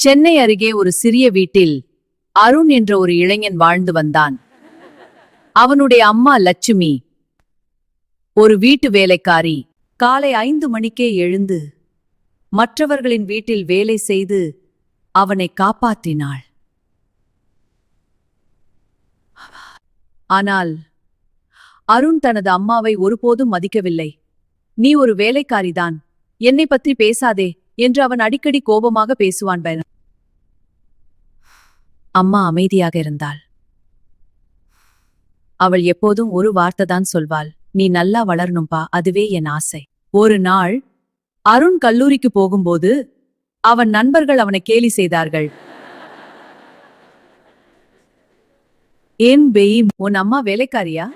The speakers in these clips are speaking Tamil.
சென்னை அருகே ஒரு சிறிய வீட்டில் அருண் என்ற ஒரு இளைஞன் வாழ்ந்து வந்தான். அவனுடைய அம்மா லட்சுமி ஒரு வீட்டு வேலைக்காரி. காலை 5 மணிக்கே எழுந்து மற்றவர்களின் வீட்டில் வேலை செய்து அவனை காப்பாற்றினாள். ஆனால் அருண் தனது அம்மாவை ஒருபோதும் மதிக்கவில்லை. நீ ஒரு வேலைக்காரிதான், என்னை பற்றி பேசாதே என்று அவன் அடிக்கடி கோபமாக பேசுவான். அம்மா அமைதியாக இருந்தாள். அவள் எப்போதும் ஒரு வார்த்தைதான் சொல்வாள், நீ நல்லா வளரணும்பா, அதுவே என் ஆசை. ஒரு நாள் அருண் கல்லூரிக்கு போகும்போது அவன் நண்பர்கள் அவனை கேலி செய்தார்கள். ஏன் பெய், உன் அம்மா வேலைக்காரியா?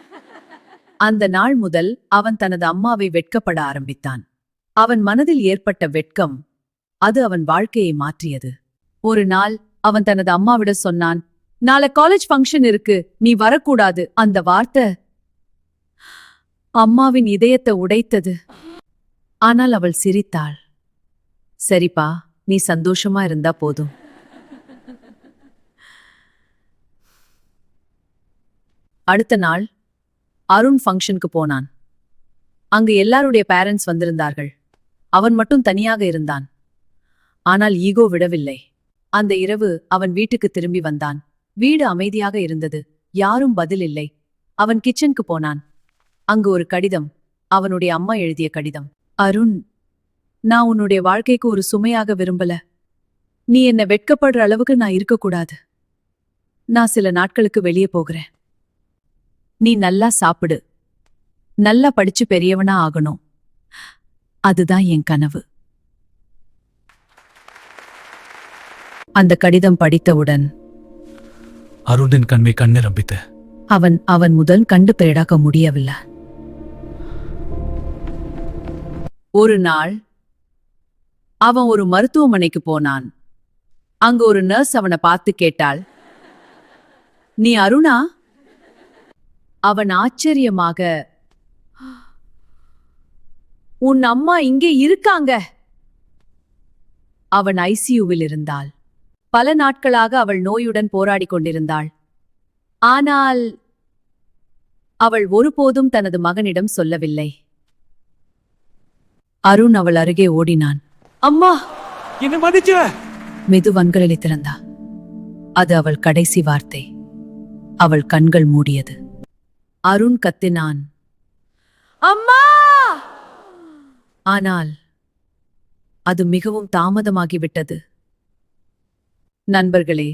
அந்த நாள் முதல் அவன் தனது அம்மாவை வெட்கப்பட ஆரம்பித்தான். அவன் மனதில் ஏற்பட்ட வெட்கம் அது அவன் வாழ்க்கையை மாற்றியது. ஒரு நாள் அவன் தனது அம்மாவிட சொன்னான், நாளை காலேஜ் ஃபங்க்ஷன் இருக்கு, நீ வரக்கூடாது. அந்த வார்த்தை அம்மாவின் இதயத்தை உடைத்தது. ஆனால் அவள் சிரித்தாள். சரிப்பா, நீ சந்தோஷமா இருந்தா போதும். அடுத்த நாள் அருண் ஃபங்க்ஷனுக்கு போனான். அங்கு எல்லாருடைய பேரண்ட்ஸ் வந்திருந்தார்கள். அவன் மட்டும் தனியாக இருந்தான். ஆனால் ஈகோ விடவில்லை. அந்த இரவு அவன் வீட்டுக்கு திரும்பி வந்தான். வீடு அமைதியாக இருந்தது. யாரும் பதில் இல்லை. அவன் கிச்சனுக்கு போனான். அங்கு ஒரு கடிதம், அவனுடைய அம்மா எழுதிய கடிதம். அருண், நான் உன்னுடைய வாழ்க்கைக்கு ஒரு சுமையாக விரும்பல. நீ என்ன வெட்கப்படுற அளவுக்கு நான் இருக்கக்கூடாது. நான் சில நாட்களுக்கு வெளியே போகிறேன். நீ நல்லா சாப்பிடு, நல்லா படிச்சு பெரியவனா ஆகணும். அதுதான் என் கனவு. அந்த கடிதம் படித்தவுடன் அருணின் கண்மை கண்ணிரம்பித்து அவன் முதல் கண்டு பேடாக்க முடியவில்லை. ஒரு நாள் அவன் ஒரு மருத்துவமனைக்கு போனான். அங்கு ஒரு நர்ஸ் அவனை பார்த்து கேட்டாள், நீ அருணா? அவன் ஆச்சரியமாக, உன் அம்மா இங்கே இருக்காங்க. அவன் ஐசியூவில் இருந்தாள். பல நாட்களாக அவள் நோயுடன் போராடிக் கொண்டிருந்தாள். ஆனால் அவள் ஒருபோதும் தனது மகனிடம் சொல்லவில்லை. அருண் அவள் அருகே ஓடினான். அம்மா, என்ன மதிச்சு மெதுவன்களை திறந்தா. அது அவள் கடைசி வார்த்தை. அவள் கண்கள் மூடியது. அருண் கத்தினான், அம்மா! ஆனால் அது மிகவும் தாமதமாகிவிட்டது. நண்பர்களே,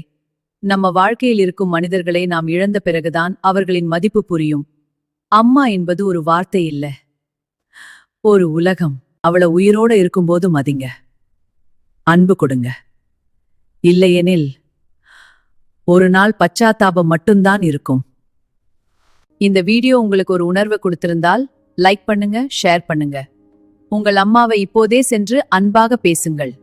நம்ம வாழ்க்கையில் இருக்கும் மனிதர்களை நாம் இழந்த பிறகுதான் அவர்களின் மதிப்பு புரியும். அம்மா என்பது ஒரு வார்த்தை இல்ல, ஒரு உலகம். அவளை உயிரோட இருக்கும்போது மதிங்க, அன்பு கொடுங்க. இல்லையெனில் ஒரு நாள் பச்சாத்தாபம் மட்டும்தான் இருக்கும். இந்த வீடியோ உங்களுக்கு ஒரு உணர்வை கொடுத்திருந்தால் லைக் பண்ணுங்க, ஷேர் பண்ணுங்க. உங்கள் அம்மாவை இப்போதே சென்று அன்பாக பேசுங்கள்.